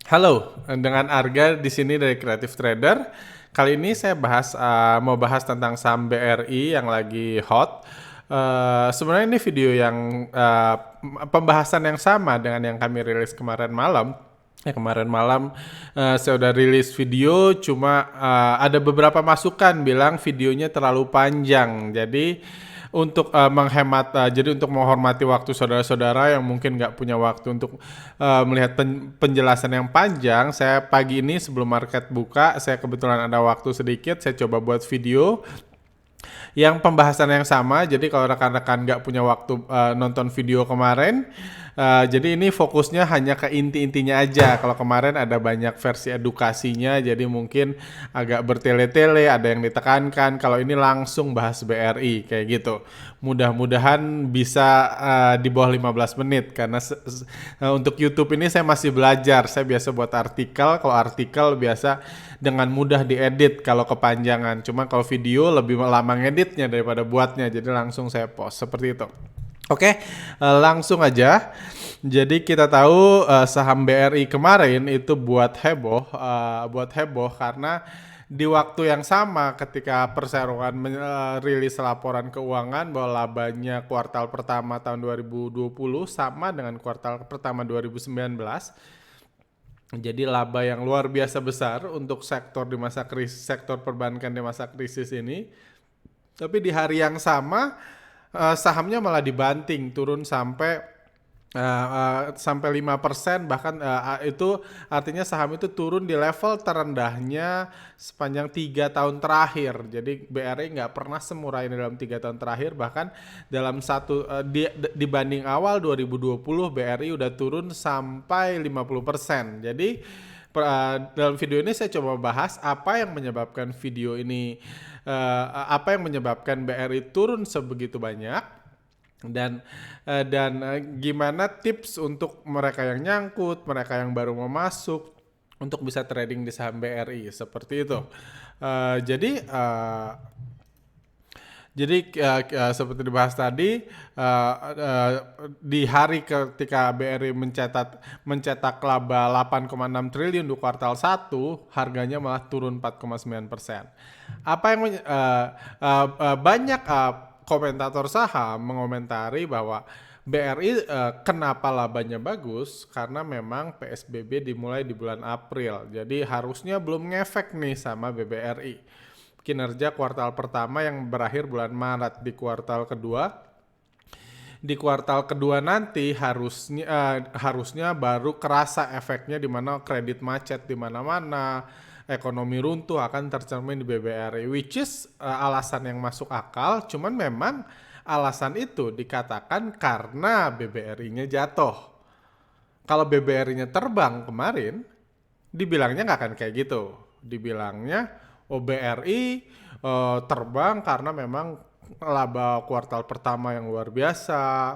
Halo, dengan Arga di sini dari Creative Trader. Kali ini saya mau bahas tentang saham BRI yang lagi hot. Sebenarnya ini video yang pembahasan yang sama dengan yang kami rilis kemarin malam. Kemarin malam saya udah rilis video, cuma ada beberapa masukan bilang videonya terlalu panjang. Jadi jadi untuk menghormati waktu saudara-saudara yang mungkin nggak punya waktu untuk melihat penjelasan yang panjang, saya pagi ini sebelum market buka, saya kebetulan ada waktu sedikit, saya coba buat video yang pembahasan yang sama. Jadi kalau rekan-rekan nggak punya waktu nonton video kemarin, jadi ini fokusnya hanya ke inti-intinya aja. Kalau kemarin ada banyak versi edukasinya, jadi mungkin agak bertele-tele, ada yang ditekankan. Kalau ini langsung bahas BRI kayak gitu. Mudah-mudahan bisa di bawah 15 menit karena untuk YouTube ini saya masih belajar. Saya biasa buat artikel, kalau artikel biasa dengan mudah diedit kalau kepanjangan. Cuma kalau video lebih lama ngeditnya daripada buatnya, jadi langsung saya post seperti itu. Oke, langsung aja. Jadi kita tahu saham BRI kemarin itu buat heboh karena di waktu yang sama ketika perseroan rilis laporan keuangan bahwa labanya kuartal pertama tahun 2020 sama dengan kuartal pertama 2019. Jadi laba yang luar biasa besar untuk sektor perbankan di masa krisis ini. Tapi di hari yang sama sahamnya malah dibanting turun sampai 5%, bahkan itu artinya saham itu turun di level terendahnya sepanjang 3 tahun terakhir. Jadi BRI nggak pernah semurah ini dalam 3 tahun terakhir, bahkan dalam dibanding awal 2020 BRI udah turun sampai 50%. Jadi dalam video ini saya coba bahas apa yang menyebabkan apa yang menyebabkan BRI turun sebegitu banyak, dan gimana tips untuk mereka yang nyangkut, mereka yang baru mau masuk untuk bisa trading di saham BRI seperti itu. Jadi seperti dibahas tadi, di hari ketika BRI mencetak laba 8,6 triliun di kuartal 1, harganya malah turun 4,9%. Banyak komentator saham mengomentari bahwa BRI kenapa labanya bagus, karena memang PSBB dimulai di bulan April. Jadi harusnya belum ngefek nih sama BBRI. Kinerja kuartal pertama yang berakhir bulan Maret. Di kuartal kedua nanti harusnya baru kerasa efeknya, di mana kredit macet di mana-mana, ekonomi runtuh akan tercermin di BBRI, which is alasan yang masuk akal. Cuman memang alasan itu dikatakan karena BBRI-nya jatuh. Kalau BBRI-nya terbang kemarin, dibilangnya nggak akan kayak gitu. Dibilangnya BRI terbang karena memang laba kuartal pertama yang luar biasa,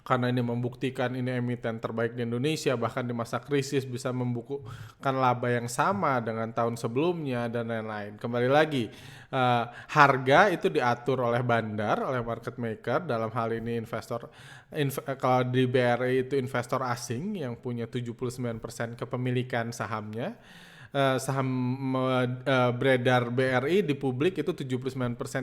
karena ini membuktikan ini emiten terbaik di Indonesia, bahkan di masa krisis bisa membukukan laba yang sama dengan tahun sebelumnya dan lain-lain. Kembali lagi, harga itu diatur oleh bandar, oleh market maker, dalam hal ini kalau di BRI itu investor asing yang punya 79% kepemilikan sahamnya. Saham beredar BRI di publik itu 79%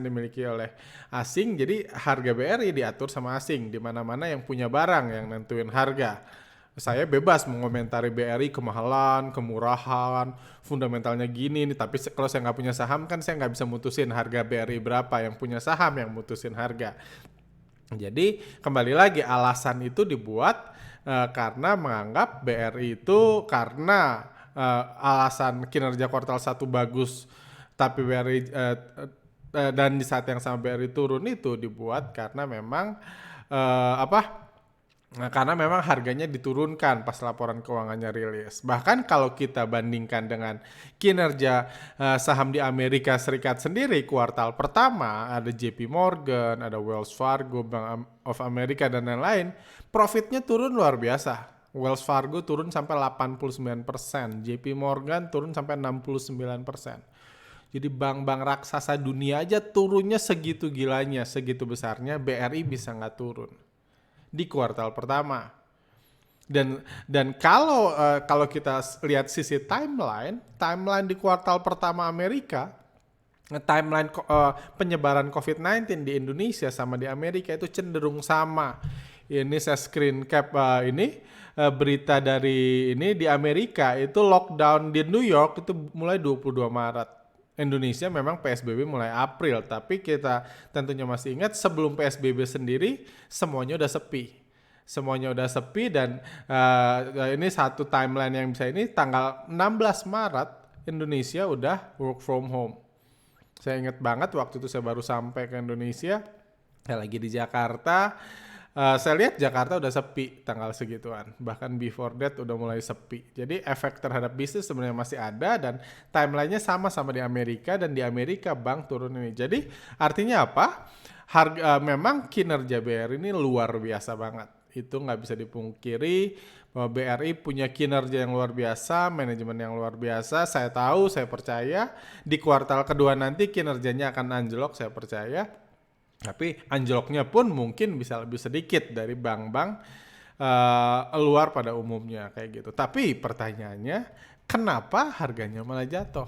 dimiliki oleh asing. Jadi harga BRI diatur sama asing. Di mana-mana yang punya barang yang nentuin harga. Saya bebas mengomentari BRI kemahalan, kemurahan, fundamentalnya gini nih. Tapi kalau saya nggak punya saham kan saya nggak bisa mutusin harga BRI berapa. Yang punya saham yang mutusin harga. Jadi kembali lagi, alasan itu dibuat karena menganggap BRI itu karena alasan kinerja kuartal 1 bagus, tapi dan di saat yang sama BRI turun, itu dibuat karena memang karena memang harganya diturunkan pas laporan keuangannya rilis. Bahkan kalau kita bandingkan dengan kinerja saham di Amerika Serikat sendiri, kuartal pertama ada JP Morgan, ada Wells Fargo, Bank of America, dan lain-lain, profitnya turun luar biasa. Wells Fargo turun sampai 89%, JP Morgan turun sampai 69%. Jadi bank-bank raksasa dunia aja turunnya segitu gilanya, segitu besarnya, BRI bisa nggak turun di kuartal pertama. Dan kalau kita lihat sisi timeline di kuartal pertama Amerika, timeline penyebaran COVID-19 di Indonesia sama di Amerika itu cenderung sama. Ini saya screen cap berita dari ini di Amerika itu lockdown di New York itu mulai 22 Maret. Indonesia memang PSBB mulai April, tapi kita tentunya masih ingat sebelum PSBB sendiri semuanya udah sepi dan ini satu timeline yang bisa ini tanggal 16 Maret Indonesia udah work from home. Saya ingat banget waktu itu saya baru sampai ke Indonesia, saya lagi di Jakarta. Saya lihat Jakarta udah sepi tanggal segituan, bahkan before that udah mulai sepi. Jadi efek terhadap bisnis sebenarnya masih ada dan timelinenya sama di Amerika, dan di Amerika bank turun ini. Jadi artinya apa? Memang kinerja BRI ini luar biasa banget. Itu nggak bisa dipungkiri bahwa BRI punya kinerja yang luar biasa, manajemen yang luar biasa. Saya tahu, saya percaya di kuartal kedua nanti kinerjanya akan anjlok, saya percaya. Tapi anjloknya pun mungkin bisa lebih sedikit dari bank-bank luar pada umumnya kayak gitu. Tapi pertanyaannya, kenapa harganya malah jatuh?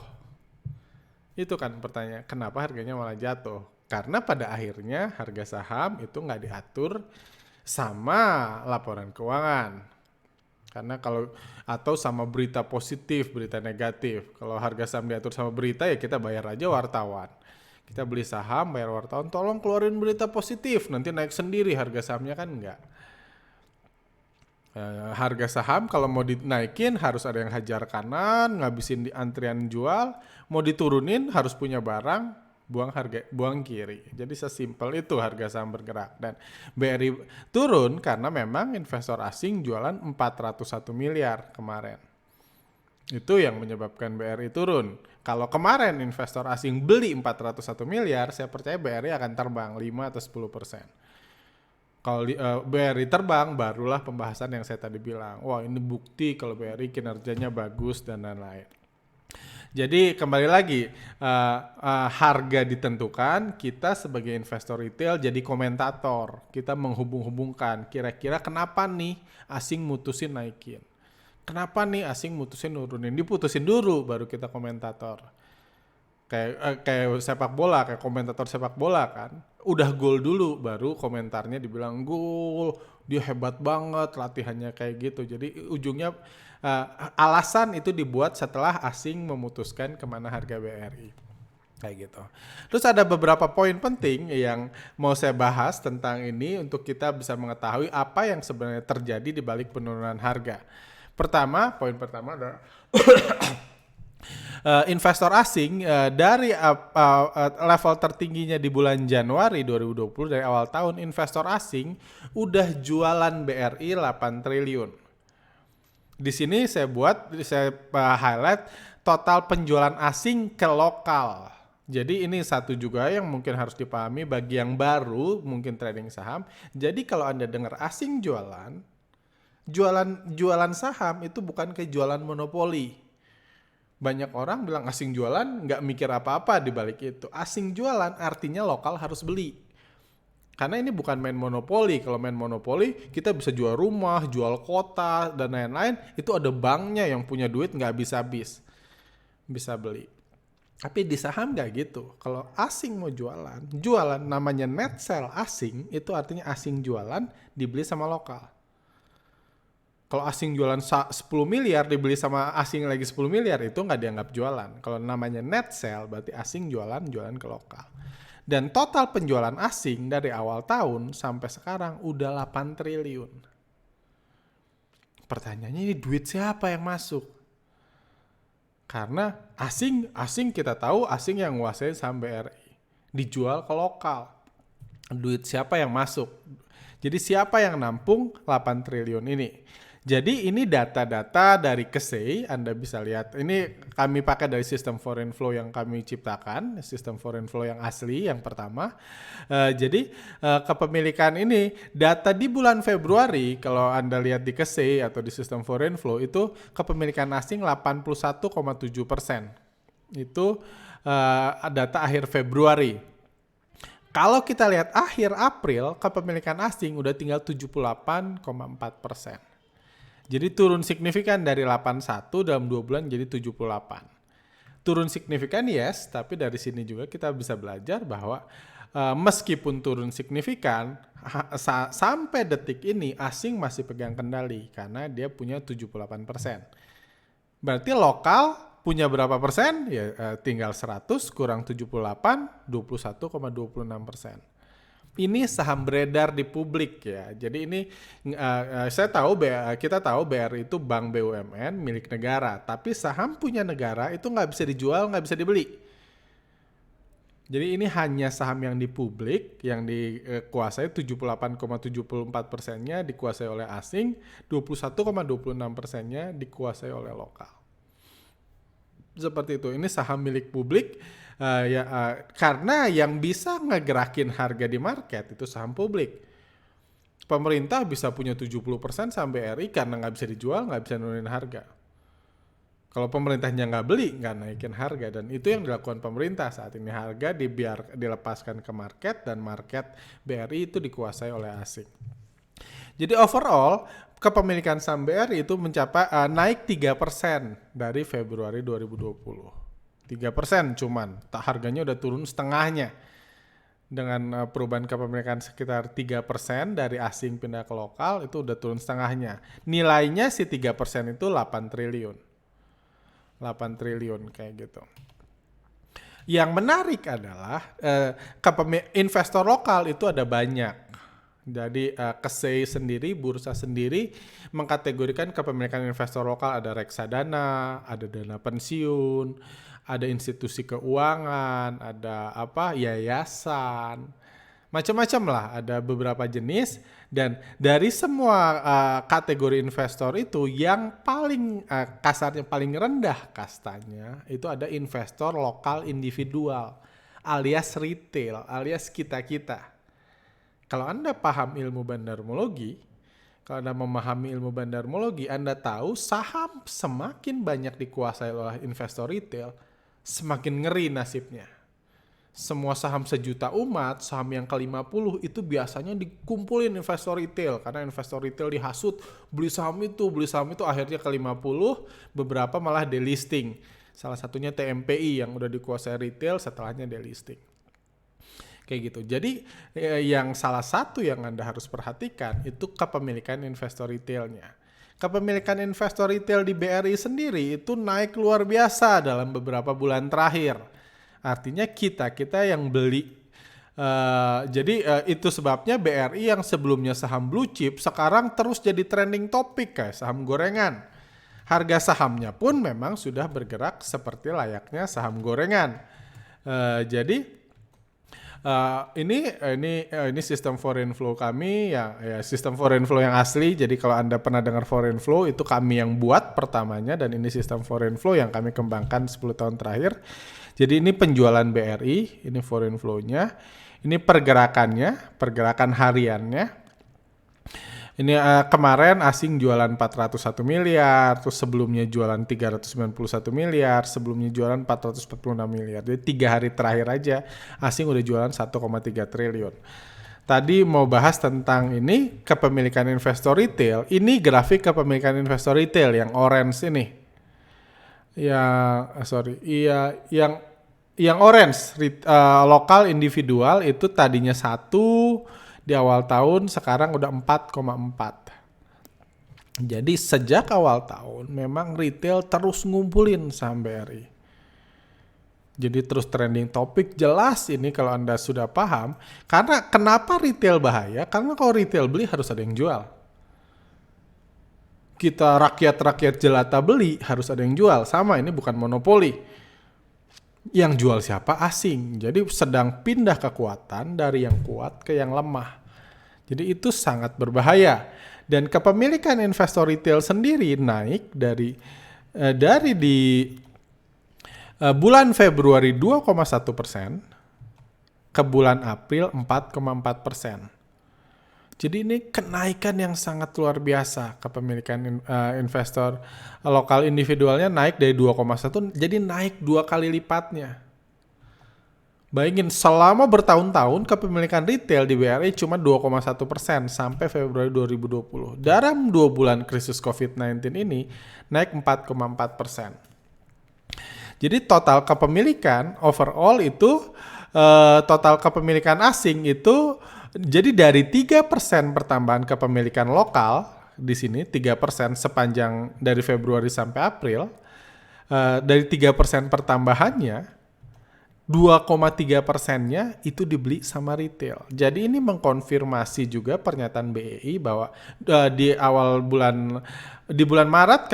Itu kan pertanyaan, kenapa harganya malah jatuh? Karena pada akhirnya harga saham itu nggak diatur sama laporan keuangan. Karena atau sama berita positif, berita negatif. Kalau harga saham diatur sama berita, ya kita bayar aja wartawan. Kita beli saham, bayar wartawan, tolong keluarin berita positif, nanti naik sendiri harga sahamnya, kan enggak. Harga saham kalau mau dinaikin harus ada yang hajar kanan, ngabisin di antrian jual, mau diturunin harus punya barang, buang kiri. Jadi sesimpel itu harga saham bergerak. Dan BRI turun karena memang investor asing jualan 401 miliar kemarin. Itu yang menyebabkan BRI turun. Kalau kemarin investor asing beli 401 miliar, saya percaya BRI akan terbang 5 atau 10%. Kalau BRI terbang, barulah pembahasan yang saya tadi bilang. Wah, ini bukti kalau BRI kinerjanya bagus dan lain-lain. Jadi kembali lagi, harga ditentukan, kita sebagai investor retail jadi komentator. Kita menghubung-hubungkan, kira-kira kenapa nih asing mutusin naikin. Kenapa nih asing mutusin nurunin? Diputusin dulu baru kita komentator. Kayak sepak bola, kayak komentator sepak bola kan. Udah gol dulu baru komentarnya dibilang gol, dia hebat banget, latihannya kayak gitu. Jadi ujungnya alasan itu dibuat setelah asing memutuskan kemana harga BRI. Kayak gitu. Terus ada beberapa poin penting yang mau saya bahas tentang ini untuk kita bisa mengetahui apa yang sebenarnya terjadi di balik penurunan harga. Poin pertama adalah investor asing dari level tertingginya di bulan Januari 2020 dari awal tahun, investor asing udah jualan BRI 8 triliun. Di sini saya highlight total penjualan asing ke lokal. Jadi ini satu juga yang mungkin harus dipahami bagi yang baru mungkin trading saham. Jadi kalau Anda dengar asing jualan saham itu bukan kayak jualan monopoli. Banyak orang bilang asing jualan nggak mikir apa-apa di balik itu. Asing jualan artinya lokal harus beli. Karena ini bukan main monopoli. Kalau main monopoli kita bisa jual rumah, jual kota dan lain-lain. Itu ada banknya yang punya duit nggak habis-habis. Bisa beli. Tapi di saham nggak gitu. Kalau asing mau jualan namanya net sell asing, itu artinya asing jualan dibeli sama lokal. Kalau asing jualan 10 miliar dibeli sama asing lagi 10 miliar itu nggak dianggap jualan. Kalau namanya net sell berarti asing jualan ke lokal. Dan total penjualan asing dari awal tahun sampai sekarang udah 8 triliun. Pertanyaannya, ini duit siapa yang masuk? Karena asing kita tahu asing yang nguasain saham BRI. Dijual ke lokal. Duit siapa yang masuk? Jadi siapa yang nampung 8 triliun ini? Jadi ini data-data dari Kesei, Anda bisa lihat. Ini kami pakai dari sistem foreign flow yang kami ciptakan, sistem foreign flow yang asli yang pertama. Jadi kepemilikan ini, data di bulan Februari, kalau Anda lihat di Kesei atau di sistem foreign flow, itu kepemilikan asing 81,7%. Itu data akhir Februari. Kalau kita lihat akhir April, kepemilikan asing udah tinggal 78,4%. Jadi turun signifikan dari 81 dalam 2 bulan jadi 78. Turun signifikan yes, tapi dari sini juga kita bisa belajar bahwa meskipun turun signifikan, sampai detik ini asing masih pegang kendali karena dia punya 78%. Berarti lokal punya berapa persen? Ya tinggal 100 kurang 78, 21,26%. Ini saham beredar di publik ya. Jadi ini kita tahu BRI itu bank BUMN milik negara, tapi saham punya negara itu nggak bisa dijual, nggak bisa dibeli. Jadi ini hanya saham yang di publik, yang dikuasai 78,74%-nya dikuasai oleh asing, 21,26%-nya dikuasai oleh lokal. Seperti itu. Ini saham milik publik. Karena yang bisa ngegerakin harga di market itu saham publik. Pemerintah bisa punya 70% saham BRI karena nggak bisa dijual, nggak bisa nurunin harga. Kalau pemerintahnya nggak beli, nggak naikin harga. Dan itu yang dilakukan pemerintah saat ini. Harga dilepaskan ke market dan market BRI itu dikuasai oleh asing. Jadi overall, kepemilikan saham BRI itu mencapai naik 3% dari Februari 2020. 3% cuman, harganya udah turun setengahnya. Dengan perubahan kepemilikan sekitar 3% dari asing pindah ke lokal, itu udah turun setengahnya. Nilainya si 3% itu 8 triliun. 8 triliun kayak gitu. Yang menarik adalah investor lokal itu ada banyak. Jadi KSEI sendiri, bursa sendiri mengkategorikan kepemilikan investor lokal ada reksadana, ada dana pensiun, ada institusi keuangan, ada yayasan, macam-macam lah, ada beberapa jenis. Dan dari semua kategori investor itu yang paling kasarnya paling rendah kastanya itu ada investor lokal individual alias retail, alias kita-kita. Kalau Anda paham ilmu bandarmologi, kalau Anda memahami ilmu bandarmologi, Anda tahu saham semakin banyak dikuasai oleh investor retail, semakin ngeri nasibnya. Semua saham sejuta umat, saham yang ke-50 itu biasanya dikumpulin investor retail. Karena investor retail dihasut, beli saham itu, akhirnya ke-50, beberapa malah delisting. Salah satunya TMPI yang udah dikuasai retail, setelahnya delisting. Kayak gitu. Jadi yang salah satu yang Anda harus perhatikan itu kepemilikan investor retailnya. Kepemilikan investor retail di BRI sendiri itu naik luar biasa dalam beberapa bulan terakhir. Artinya kita yang beli. Jadi itu sebabnya BRI yang sebelumnya saham blue chip sekarang terus jadi trending topik kayak saham gorengan. Harga sahamnya pun memang sudah bergerak seperti layaknya saham gorengan. Jadi ini sistem foreign flow kami ya sistem foreign flow yang asli. Jadi kalau Anda pernah dengar foreign flow itu kami yang buat pertamanya, dan ini sistem foreign flow yang kami kembangkan 10 tahun terakhir. Jadi ini penjualan BRI, ini foreign flow-nya, ini pergerakan hariannya. Ini kemarin asing jualan 401 miliar, terus sebelumnya jualan 391 miliar, sebelumnya jualan 446 miliar. Jadi 3 hari terakhir aja asing udah jualan 1,3 triliun. Tadi mau bahas tentang ini kepemilikan investor retail. Ini grafik kepemilikan investor retail yang orange ini. Yang orange lokal individual itu tadinya 1 di awal tahun, sekarang udah 4,4. Jadi sejak awal tahun memang retail terus ngumpulin saham BRI. Jadi terus trending topik, jelas ini kalau Anda sudah paham. Karena kenapa retail bahaya? Karena kalau retail beli harus ada yang jual. Kita rakyat jelata beli harus ada yang jual. Sama, ini bukan monopoli. Yang jual siapa? Asing. Jadi sedang pindah kekuatan dari yang kuat ke yang lemah. Jadi itu sangat berbahaya. Dan kepemilikan investor retail sendiri naik dari di bulan Februari 2,1% ke bulan April 4,4%. Jadi ini kenaikan yang sangat luar biasa. Kepemilikan investor lokal individualnya naik dari 2,1 jadi naik 2 kali lipatnya. Bayangin selama bertahun-tahun kepemilikan retail di BRI cuma 2,1% sampai Februari 2020. Dalam 2 bulan krisis COVID-19 ini naik 4,4%. Jadi total kepemilikan overall itu total kepemilikan asing itu jadi dari 3% pertambahan kepemilikan lokal di sini 3% sepanjang dari Februari sampai April, dari 3% pertambahannya 2,3%-nya itu dibeli sama retail. Jadi ini mengkonfirmasi juga pernyataan BEI bahwa di bulan Maret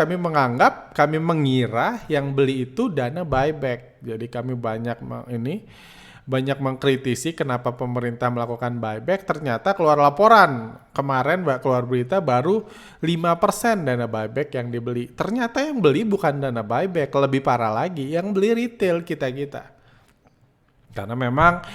kami mengira yang beli itu dana buyback. Jadi kami banyak mengkritisi kenapa pemerintah melakukan buyback. Ternyata keluar laporan kemarin, keluar berita baru 5% dana buyback yang dibeli. Ternyata yang beli bukan dana buyback, lebih parah lagi, yang beli retail kita. Karena memang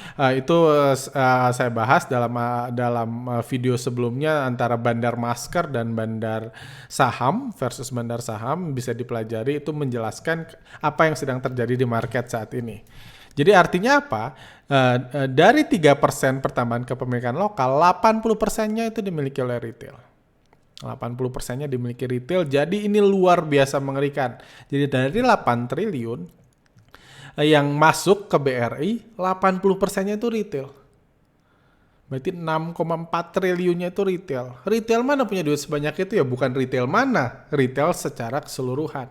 saya bahas dalam video sebelumnya antara bandar masker dan bandar saham versus bandar saham, bisa dipelajari, itu menjelaskan apa yang sedang terjadi di market saat ini. Jadi artinya apa? Dari 3% pertambahan kepemilikan lokal, 80%-nya itu dimiliki oleh retail. 80%-nya dimiliki retail, jadi ini luar biasa mengerikan. Jadi dari 8 triliun yang masuk ke BRI, 80%-nya itu retail. Berarti 6,4 triliunnya itu retail. Retail mana punya duit sebanyak itu ya? Bukan retail mana? Retail secara keseluruhan.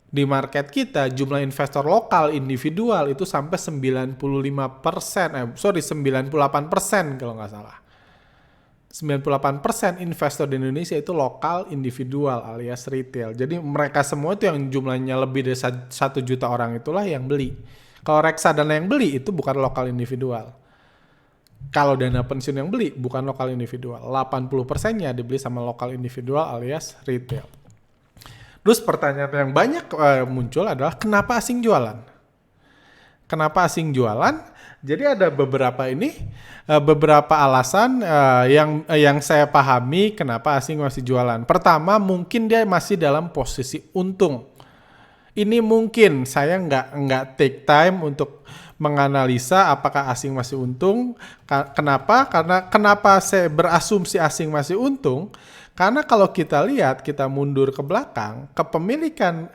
Di market kita, jumlah investor lokal individual itu sampai 98% kalau nggak salah. 98% investor di Indonesia itu lokal individual alias retail. Jadi mereka semua itu yang jumlahnya lebih dari 1 juta orang itulah yang beli. Kalau reksadana yang beli itu bukan lokal individual. Kalau dana pensiun yang beli bukan lokal individual. 80%-nya dibeli sama lokal individual alias retail. Terus pertanyaan yang banyak muncul adalah kenapa asing jualan? Kenapa asing jualan? Jadi ada beberapa alasan yang saya pahami kenapa asing masih jualan. Pertama, mungkin dia masih dalam posisi untung. Ini mungkin saya nggak take time untuk menganalisa apakah asing masih untung. Kenapa? Karena kenapa saya berasumsi asing masih untung? Karena kalau kita lihat, kita mundur ke belakang, kepemilikan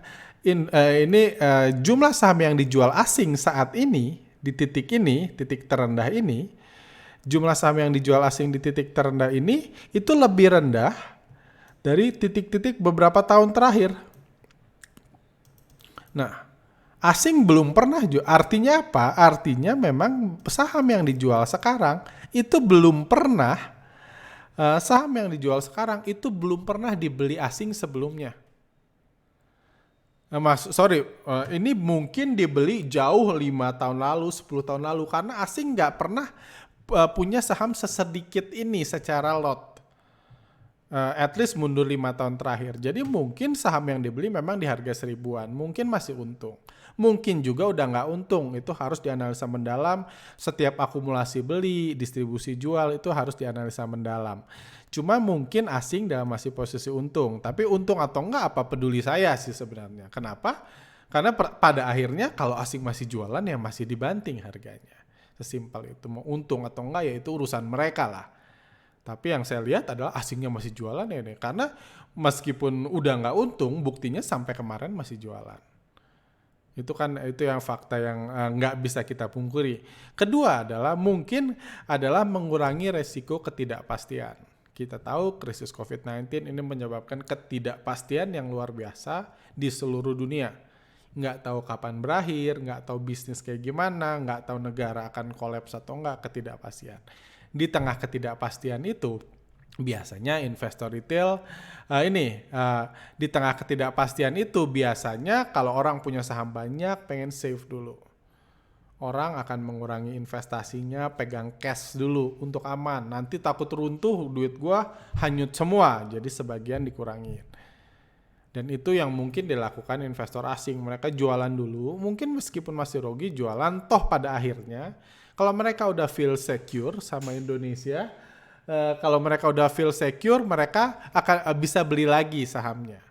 jumlah saham yang dijual asing saat ini di titik terendah ini, jumlah saham yang dijual asing di titik terendah ini itu lebih rendah dari titik-titik beberapa tahun terakhir. Nah, asing belum pernah jual. Artinya apa? Artinya memang saham yang dijual sekarang itu belum pernah belum pernah dibeli asing sebelumnya. Ini mungkin dibeli jauh 5 tahun lalu, 10 tahun lalu, karena asing nggak pernah punya saham sesedikit ini secara lot. At least mundur 5 tahun terakhir. Jadi mungkin saham yang dibeli memang di harga 1000-an, mungkin masih untung. Mungkin juga udah nggak untung, itu harus dianalisa mendalam. Setiap akumulasi beli, distribusi jual itu harus dianalisa mendalam. Cuma mungkin asing dalam masih posisi untung. Tapi untung atau enggak apa peduli saya sih sebenarnya. Kenapa? Karena pada akhirnya kalau asing masih jualan ya masih dibanting harganya. Sesimpel itu. Mau untung atau enggak ya itu urusan mereka lah. Tapi yang saya lihat adalah asingnya masih jualan ya nih. Karena meskipun udah nggak untung, buktinya sampai kemarin masih jualan. Itu yang fakta yang nggak bisa kita pungkiri. Kedua adalah mengurangi resiko ketidakpastian. Kita tahu krisis COVID-19 ini menyebabkan ketidakpastian yang luar biasa di seluruh dunia. Nggak tahu kapan berakhir, nggak tahu bisnis kayak gimana, nggak tahu negara akan kolaps atau nggak, ketidakpastian. Di tengah ketidakpastian itu, biasanya investor retail di tengah ketidakpastian itu biasanya kalau orang punya saham banyak pengen save dulu. Orang akan mengurangi investasinya, pegang cash dulu untuk aman. Nanti takut runtuh, duit gua hanyut semua, jadi sebagian dikurangin. Dan itu yang mungkin dilakukan investor asing. Mereka jualan dulu, mungkin meskipun masih rugi jualan, toh pada akhirnya kalau mereka udah feel secure sama Indonesia, mereka akan bisa beli lagi sahamnya.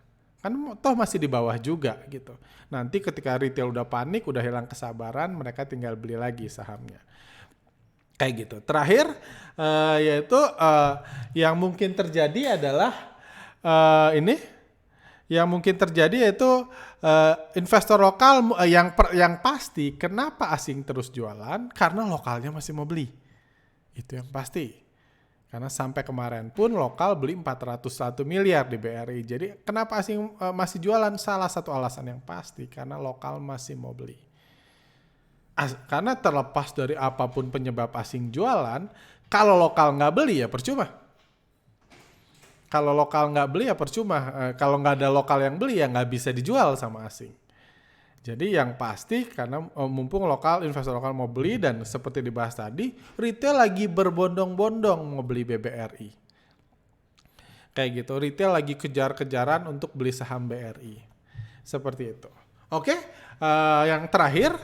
Kan toh masih di bawah juga gitu. Nanti ketika retail udah panik, udah hilang kesabaran, mereka tinggal beli lagi sahamnya. Kayak gitu. Terakhir yaitu yang mungkin terjadi adalah ini yang mungkin terjadi yaitu investor lokal yang pasti kenapa asing terus jualan, karena lokalnya masih mau beli. Itu yang pasti. Karena sampai kemarin pun lokal beli 401 miliar di BRI. Jadi kenapa asing masih jualan? Salah satu alasan yang pasti karena lokal masih mau beli. Karena terlepas dari apapun penyebab asing jualan, kalau lokal nggak beli ya percuma. Kalau lokal nggak beli ya percuma. Kalau nggak ada lokal yang beli ya nggak bisa dijual sama asing. Jadi yang pasti karena mumpung investor lokal mau beli dan seperti dibahas tadi, retail lagi berbondong-bondong mau beli BBRI. Kayak gitu, retail lagi kejar-kejaran untuk beli saham BRI. Seperti itu. Oke, yang terakhir,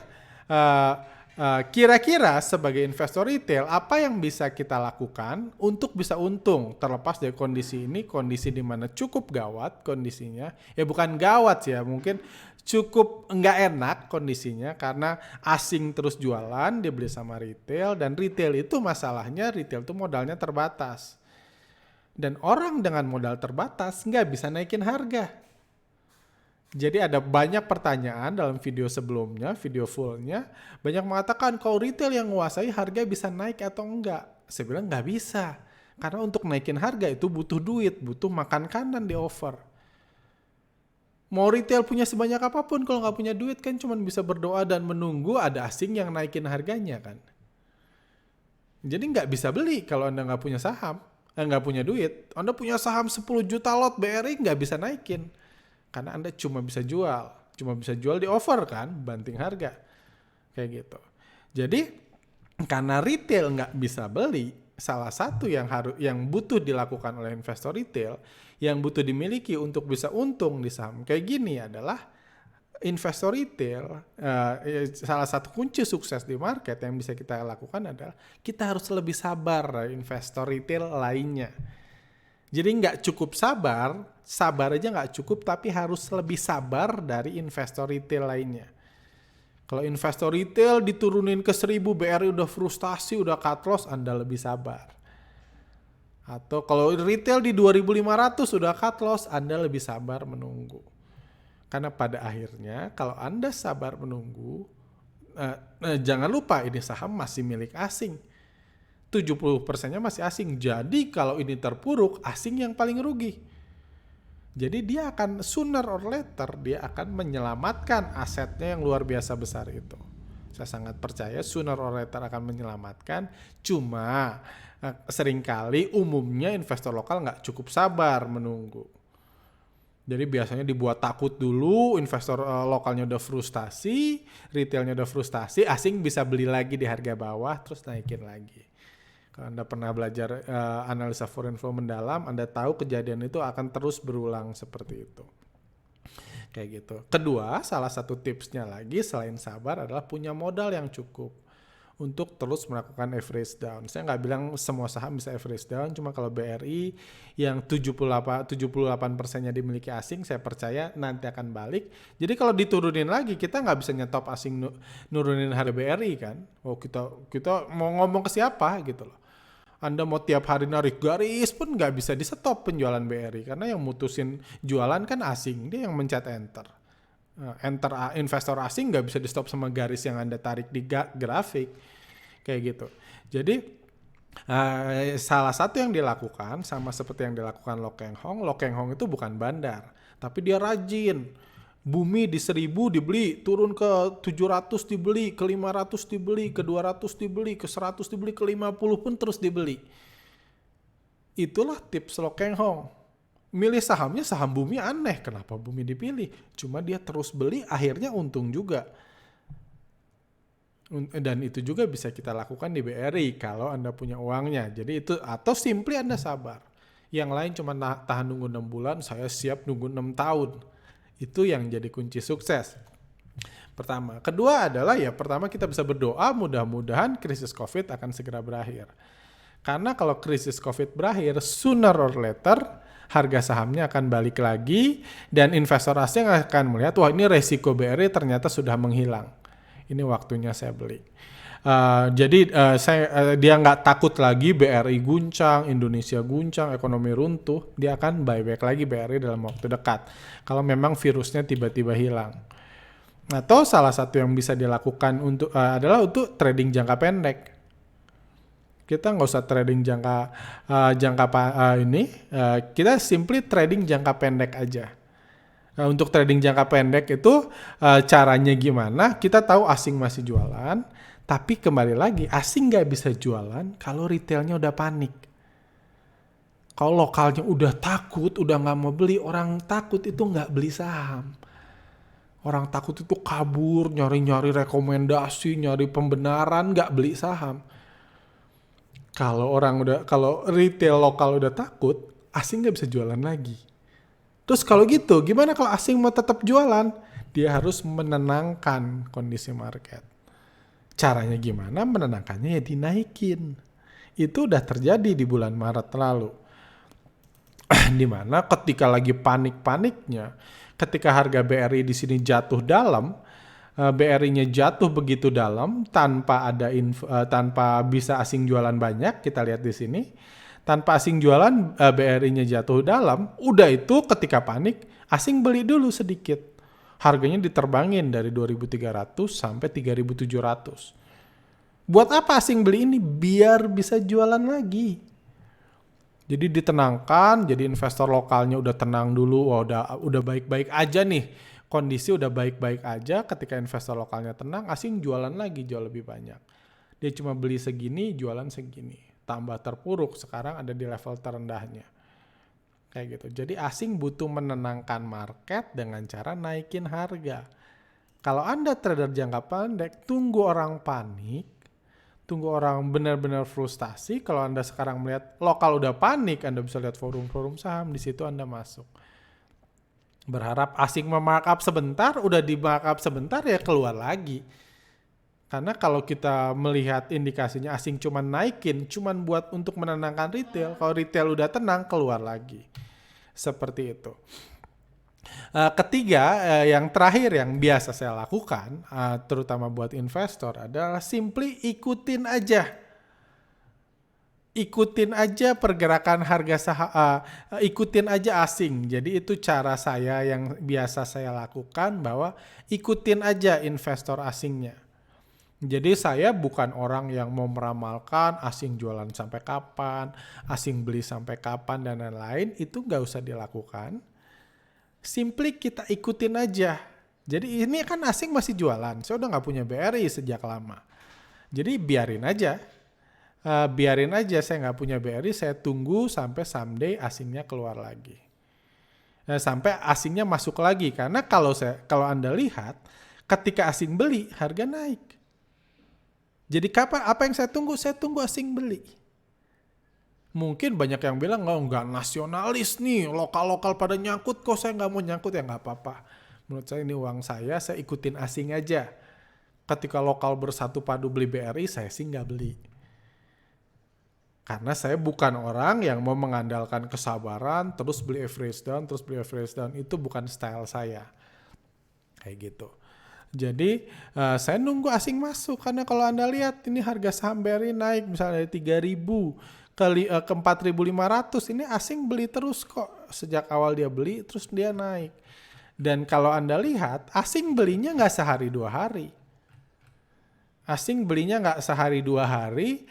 kira-kira sebagai investor retail apa yang bisa kita lakukan untuk bisa untung terlepas dari kondisi ini, kondisi di mana cukup gawat kondisinya. Ya bukan gawat sih ya, mungkin cukup nggak enak kondisinya karena asing terus jualan, dibeli sama retail, dan retail itu masalahnya retail itu modalnya terbatas. Dan orang dengan modal terbatas nggak bisa naikin harga. Jadi ada banyak pertanyaan dalam video sebelumnya, video fullnya, banyak mengatakan kalau retail yang menguasai harga bisa naik atau enggak. Saya bilang nggak bisa, karena untuk naikin harga itu butuh duit, butuh makan kanan di over. Mau retail punya sebanyak apapun, kalau nggak punya duit kan cuma bisa berdoa dan menunggu ada asing yang naikin harganya kan. Jadi nggak bisa beli kalau Anda nggak punya saham, nggak punya duit. Anda punya saham 10 juta lot BRI nggak bisa naikin. Karena Anda cuma bisa jual di over kan, banting harga. Kayak gitu. Jadi karena retail nggak bisa beli, salah satu yang butuh dilakukan oleh investor retail, yang butuh dimiliki untuk bisa untung di saham kayak gini adalah investor retail. Salah satu kunci sukses di market yang bisa kita lakukan adalah kita harus lebih sabar dari investor retail lainnya. Jadi nggak cukup sabar aja nggak cukup, tapi harus lebih sabar dari investor retail lainnya. Kalau investor retail diturunin ke 1000 BRI udah frustasi, udah cut loss, Anda lebih sabar. Atau kalau retail di 2500 udah cut loss, Anda lebih sabar menunggu. Karena pada akhirnya kalau Anda sabar menunggu, jangan lupa ini saham masih milik asing. 70%-nya masih asing. Jadi kalau ini terpuruk, asing yang paling rugi. Jadi dia akan sooner or later dia akan menyelamatkan asetnya yang luar biasa besar itu. Saya sangat percaya sooner or later akan menyelamatkan. Cuma seringkali umumnya investor lokal nggak cukup sabar menunggu. Jadi biasanya dibuat takut dulu, investor lokalnya udah frustasi, retailnya udah frustasi, asing bisa beli lagi di harga bawah terus naikin lagi. Kalau Anda pernah belajar analisa foreign flow mendalam, Anda tahu kejadian itu akan terus berulang seperti itu. Kayak gitu. Kedua, salah satu tipsnya lagi selain sabar adalah punya modal yang cukup untuk terus melakukan average down. Saya nggak bilang semua saham bisa average down, cuma kalau BRI yang 78%-nya dimiliki asing, saya percaya nanti akan balik. Jadi kalau diturunin lagi, kita nggak bisa nyetop asing nurunin harga BRI kan. Oh kita mau ngomong ke siapa gitu loh. Anda mau tiap hari narik garis pun nggak bisa di stop penjualan BRI karena yang mutusin jualan kan asing, dia yang mencet enter. Investor asing nggak bisa di stop sama garis yang Anda tarik di grafik kayak gitu. Jadi salah satu yang dilakukan sama seperti yang dilakukan Lo Keng Hong itu bukan bandar, tapi dia rajin. Bumi di 1000 dibeli, turun ke 700 dibeli, ke 500 dibeli, ke 200 dibeli, ke 100 dibeli, ke 50 pun terus dibeli. Itulah tips Lo Keng Hong. Milih sahamnya saham bumi aneh, kenapa bumi dipilih? Cuma dia terus beli, akhirnya untung juga. Dan itu juga bisa kita lakukan di BRI kalau Anda punya uangnya. Jadi itu, atau simply Anda sabar. Yang lain cuma tahan nunggu 6 bulan, saya siap nunggu 6 tahun. Itu yang jadi kunci sukses. Pertama. Kedua adalah pertama kita bisa berdoa mudah-mudahan krisis COVID akan segera berakhir. Karena kalau krisis COVID berakhir, sooner or later harga sahamnya akan balik lagi dan investor asing akan melihat, wah ini resiko BRI ternyata sudah menghilang. Ini waktunya saya beli. Jadi dia nggak takut lagi BRI guncang, Indonesia guncang, ekonomi runtuh, dia akan buyback lagi BRI dalam waktu dekat. Kalau memang virusnya tiba-tiba hilang. Atau salah satu yang bisa dilakukan adalah untuk trading jangka pendek. Kita nggak usah trading kita simply trading jangka pendek aja. Untuk trading jangka pendek itu caranya gimana? Kita tahu asing masih jualan, tapi kembali lagi asing nggak bisa jualan kalau retailnya udah panik. Kalau lokalnya udah takut, udah nggak mau beli, orang takut itu nggak beli saham. Orang takut itu kabur, nyari-nyari rekomendasi, nyari pembenaran, nggak beli saham. Kalau retail lokal udah takut, asing nggak bisa jualan lagi. Terus kalau gitu, gimana kalau asing mau tetap jualan? Dia harus menenangkan kondisi market. Caranya gimana? Menenangkannya ya dinaikin. Itu udah terjadi di bulan Maret lalu. Dimana ketika lagi panik-paniknya, ketika harga BRI di sini jatuh dalam, BRI-nya jatuh begitu dalam tanpa bisa asing jualan banyak, kita lihat di sini. Tanpa asing jualan, BRI-nya jatuh dalam, udah itu ketika panik, asing beli dulu sedikit. Harganya diterbangin dari 2.300 sampai 3.700. Buat apa asing beli ini? Biar bisa jualan lagi. Jadi ditenangkan, jadi investor lokalnya udah tenang dulu, wah udah baik-baik aja nih. Kondisi udah baik-baik aja, ketika investor lokalnya tenang, asing jualan lagi jauh lebih banyak. Dia cuma beli segini, jualan segini. Tambah terpuruk, sekarang ada di level terendahnya. Kayak gitu. Jadi asing butuh menenangkan market dengan cara naikin harga. Kalau Anda trader jangka pendek, tunggu orang panik, tunggu orang benar-benar frustasi. Kalau Anda sekarang melihat lokal udah panik, Anda bisa lihat forum-forum saham, di situ Anda masuk. Berharap asing memarkup sebentar, udah di markup sebentar ya keluar lagi. Karena kalau kita melihat indikasinya asing cuman naikin, cuman buat untuk menenangkan retail. Kalau retail udah tenang, keluar lagi. Seperti itu. Ketiga, yang terakhir yang biasa saya lakukan, terutama buat investor, adalah simply ikutin aja. Ikutin aja pergerakan harga saham, ikutin aja asing. Jadi itu cara saya yang biasa saya lakukan, bahwa ikutin aja investor asingnya. Jadi saya bukan orang yang mau meramalkan asing jualan sampai kapan, asing beli sampai kapan, dan lain-lain. Itu nggak usah dilakukan. Simply kita ikutin aja. Jadi ini kan asing masih jualan, saya udah nggak punya BRI sejak lama. Jadi biarin aja. Saya nggak punya BRI, saya tunggu sampai someday asingnya keluar lagi. Sampai asingnya masuk lagi, karena kalau Anda lihat, ketika asing beli, harga naik. Jadi apa yang saya tunggu? Saya tunggu asing beli. Mungkin banyak yang bilang, nggak nasionalis nih, lokal-lokal pada nyangkut, kok saya nggak mau nyangkut, ya nggak apa-apa. Menurut saya ini uang saya ikutin asing aja. Ketika lokal bersatu padu beli BRI, saya sih nggak beli. Karena saya bukan orang yang mau mengandalkan kesabaran, terus beli average down. Itu bukan style saya. Kayak gitu. Jadi saya nunggu asing masuk. Karena kalau Anda lihat ini harga saham BRI naik misalnya dari 3.000 ke 4.500. Ini asing beli terus kok. Sejak awal dia beli terus dia naik. Dan kalau Anda lihat asing belinya nggak sehari 2 hari. Asing belinya nggak sehari 2 hari.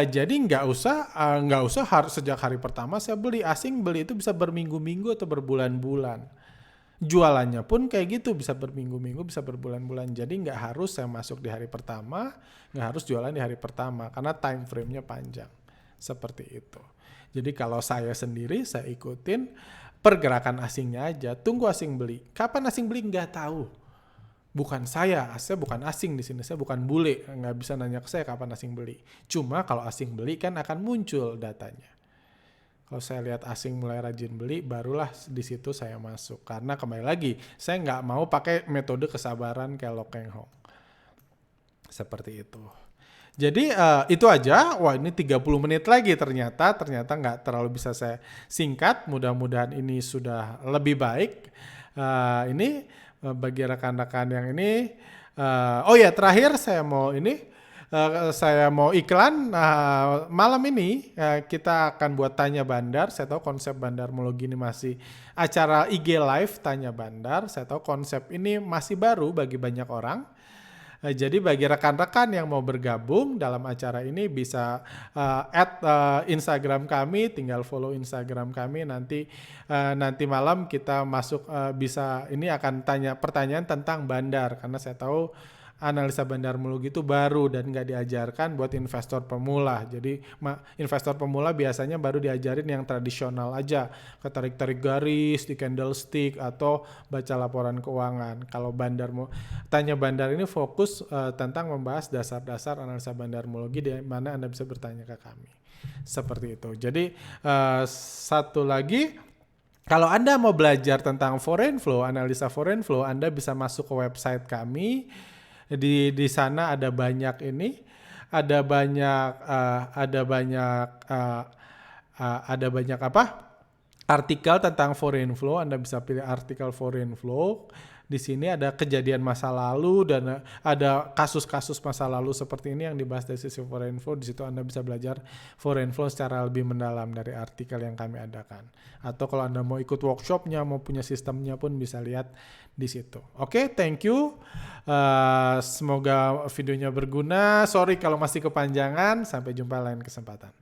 Jadi nggak usah harus sejak hari pertama saya beli. Asing beli itu bisa berminggu-minggu atau berbulan-bulan. Jualannya pun kayak gitu, bisa berminggu-minggu, bisa berbulan-bulan. Jadi nggak harus saya masuk di hari pertama, nggak harus jualan di hari pertama, karena time frame-nya panjang. Seperti itu. Jadi kalau saya sendiri, saya ikutin pergerakan asingnya aja. Tunggu asing beli. Kapan asing beli? Nggak tahu. Bukan saya bukan asing di sini, saya bukan bule, nggak bisa nanya ke saya kapan asing beli. Cuma kalau asing beli kan akan muncul datanya. Kalau saya lihat asing mulai rajin beli, barulah di situ saya masuk. Karena kembali lagi, saya nggak mau pakai metode kesabaran kayak Lo Keng Hong. Seperti itu. Jadi itu aja. Wah, ini 30 menit lagi ternyata nggak terlalu bisa saya singkat. Mudah-mudahan ini sudah lebih baik. Ini bagi rekan-rekan yang ini. Oh ya, terakhir saya mau iklan. Malam ini kita akan buat tanya bandar. Saya tahu konsep bandarmologi ini masih acara IG Live tanya bandar. Saya tahu konsep ini masih baru bagi banyak orang. Jadi bagi rekan-rekan yang mau bergabung dalam acara ini bisa add Instagram kami, tinggal follow Instagram kami, nanti malam kita masuk ini akan tanya pertanyaan tentang bandar, karena saya tahu analisa bandarmologi itu baru dan nggak diajarkan buat investor pemula. Jadi investor pemula biasanya baru diajarin yang tradisional aja, tarik-tarik garis di candlestick atau baca laporan keuangan. Kalau tanya bandar ini fokus tentang membahas dasar-dasar analisa bandarmologi, di mana Anda bisa bertanya ke kami. Seperti itu. Jadi satu lagi, kalau Anda mau belajar tentang foreign flow, analisa foreign flow, Anda bisa masuk ke website kami. Di sana ada banyak artikel tentang foreign flow. Anda bisa pilih artikel foreign flow. Di sini ada kejadian masa lalu dan ada kasus-kasus masa lalu seperti ini yang dibahas dari sisi foreign flow. Di situ Anda bisa belajar foreign flow secara lebih mendalam dari artikel yang kami adakan. Atau kalau Anda mau ikut workshopnya, mau punya sistemnya pun bisa lihat di situ. Oke, thank you. Semoga videonya berguna. Sorry kalau masih kepanjangan. Sampai jumpa lain kesempatan.